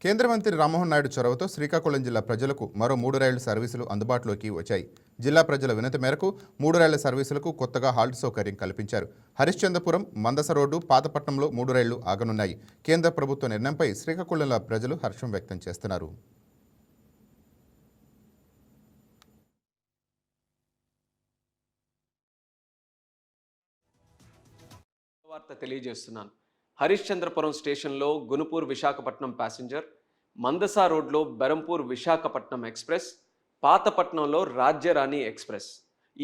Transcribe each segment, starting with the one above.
కేంద్ర మంత్రి రామ్మోహన్ నాయుడు చొరవతో శ్రీకాకుళం జిల్లా ప్రజలకు మరో 3 రైళ్ల సర్వీసులు అందుబాటులోకి వచ్చాయి. జిల్లా ప్రజల వినతి మేరకు 3 రైళ్ల సర్వీసులకు కొత్తగా హాల్ట్ సౌకర్యం కల్పించారు. హరిశ్చంద్రపురం, మందస రోడ్డు, పాతపట్నంలో 3 రైళ్లు ఆగనున్నాయి. కేంద్ర ప్రభుత్వ నిర్ణయంపై శ్రీకాకుళంలో ప్రజలు హర్షం వ్యక్తం చేస్తున్నారు. తెలియజేస్తున్నాను. హరిశ్చంద్రపురం స్టేషన్లో గునుపూర్ విశాఖపట్నం ప్యాసింజర్, మందసా రోడ్లో బెరంపూర్ విశాఖపట్నం ఎక్స్ప్రెస్, పాతపట్నంలో రాజ్యరాణి ఎక్స్ప్రెస్,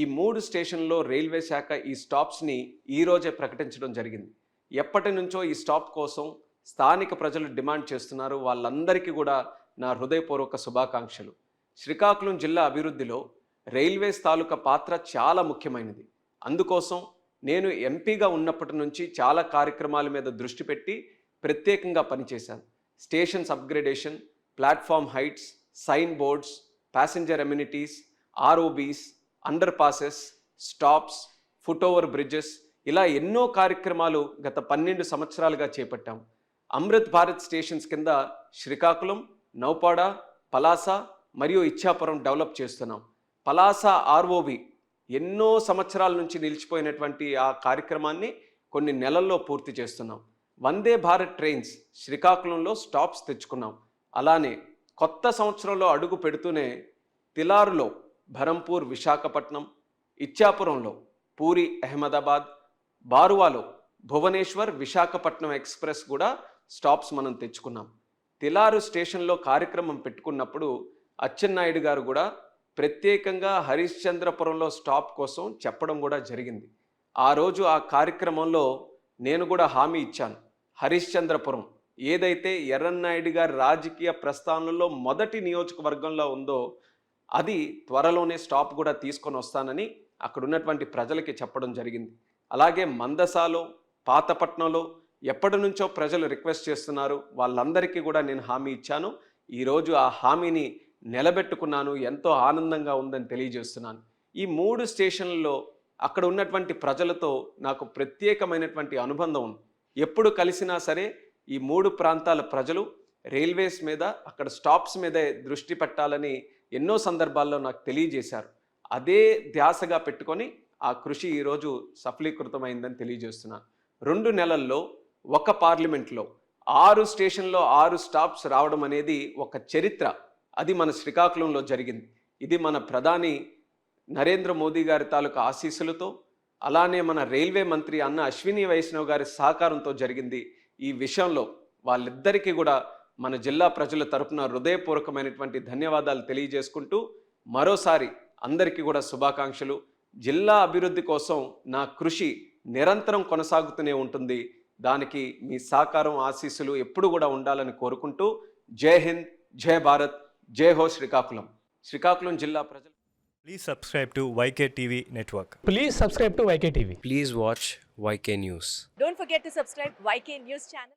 ఈ 3 స్టేషన్లో రైల్వే శాఖ ఈ స్టాప్స్ని ఈరోజే ప్రకటించడం జరిగింది. ఎప్పటి నుంచో ఈ స్టాప్ కోసం స్థానిక ప్రజలు డిమాండ్ చేస్తున్నారు. వాళ్ళందరికీ కూడా నా హృదయపూర్వక శుభాకాంక్షలు. శ్రీకాకుళం జిల్లా అభివృద్ధిలో రైల్వేస్ తాలూకా పాత్ర చాలా ముఖ్యమైనది. అందుకోసం నేను ఎంపీగా ఉన్నప్పటి నుంచి చాలా కార్యక్రమాల మీద దృష్టి పెట్టి ప్రత్యేకంగా పనిచేశాను. Stations upgradation, platform heights, sign boards, passenger amenities, ROBs, underpasses, stops, foot over bridges, ఇలా ఎన్నో కార్యక్రమాలు గత 12 సంవత్సరాలుగా చేపట్టాం. అమృత్ భారత్ స్టేషన్స్ కింద శ్రీకాకుళం, నౌపాడ, పలాస మరియు ఇచ్చాపురం డెవలప్ చేస్తున్నాం. పలాస ఆర్ఓబి ఎన్నో సంవత్సరాల నుంచి నిలిచిపోయినటువంటి ఆ కార్యక్రమాన్ని కొన్ని నెలల్లో పూర్తి చేస్తున్నాం. వందే భారత్ ట్రైన్స్ శ్రీకాకుళంలో స్టాప్స్ తెచ్చుకున్నాం. అలానే కొత్త సంవత్సరంలో అడుగు పెడుతూనే తిలారులో బెరంపూర్ విశాఖపట్నం, ఇచ్చాపురంలో పూరి అహ్మదాబాద్, బారువాలో భువనేశ్వర్ విశాఖపట్నం ఎక్స్ప్రెస్ కూడా స్టాప్స్ మనం తెచ్చుకున్నాం. తిలారు స్టేషన్లో కార్యక్రమం పెట్టుకున్నప్పుడు అచ్చెన్నాయుడు గారు కూడా ప్రత్యేకంగా హరిశ్చంద్రపురంలో స్టాప్ కోసం చెప్పడం కూడా జరిగింది. ఆ రోజు ఆ కార్యక్రమంలో నేను కూడా హామీ ఇచ్చాను. హరిశ్చంద్రపురం ఏదైతే ఎర్రన్నాయుడు గారి రాజకీయ ప్రస్థానంలో మొదటి నియోజకవర్గంలో ఉందో అది త్వరలోనే స్టాప్ కూడా తీసుకొని వస్తానని అక్కడ ఉన్నటువంటి ప్రజలకి చెప్పడం జరిగింది. అలాగే మందసాలో, పాతపట్నంలో ఎప్పటి నుంచో ప్రజలు రిక్వెస్ట్ చేస్తున్నారు. వాళ్ళందరికీ కూడా నేను హామీ ఇచ్చాను. ఈరోజు ఆ హామీని నిలబెట్టుకున్నాను. ఎంతో ఆనందంగా ఉందని తెలియజేస్తున్నాను. ఈ 3 స్టేషన్లలో అక్కడ ఉన్నటువంటి ప్రజలతో నాకు ప్రత్యేకమైనటువంటి అనుబంధం ఉంది. ఎప్పుడు కలిసినా సరే ఈ 3 ప్రాంతాల ప్రజలు రైల్వేస్ మీద, అక్కడ స్టాప్స్ మీదే దృష్టి పెట్టాలని ఎన్నో సందర్భాల్లో నాకు తెలియజేశారు. అదే ధ్యాసగా పెట్టుకొని ఆ కృషి ఈరోజు సఫలీకృతమైందని తెలియజేస్తున్నాను. 2 నెలల్లో ఒక పార్లమెంట్లో 6 స్టేషన్లో 6 స్టాప్స్ రావడం అనేది ఒక చరిత్ర. అది మన శ్రీకాకుళంలో జరిగింది. ఇది మన ప్రధాని నరేంద్ర మోదీ గారి తాలూకా ఆశీస్సులతో, అలానే మన రైల్వే మంత్రి అన్న అశ్విని వైష్ణవ్ గారి సహకారంతో జరిగింది. ఈ విషయంలో వాళ్ళిద్దరికీ కూడా మన జిల్లా ప్రజల తరపున హృదయపూర్వకమైనటువంటి ధన్యవాదాలు తెలియజేసుకుంటూ మరోసారి అందరికీ కూడా శుభాకాంక్షలు. జిల్లా అభివృద్ధి కోసం నా కృషి నిరంతరం కొనసాగుతూనే ఉంటుంది. దానికి మీ సహకారం, ఆశీస్సులు ఎప్పుడు కూడా ఉండాలని కోరుకుంటూ జై హింద్, జై భారత్, జై హో శ్రీకాకుళం. శ్రీకాకుళం జిల్లా ప్రజలు Please subscribe to YK TV Network. Please subscribe to YK TV. Please watch YK News. Don't forget to subscribe YK News channel.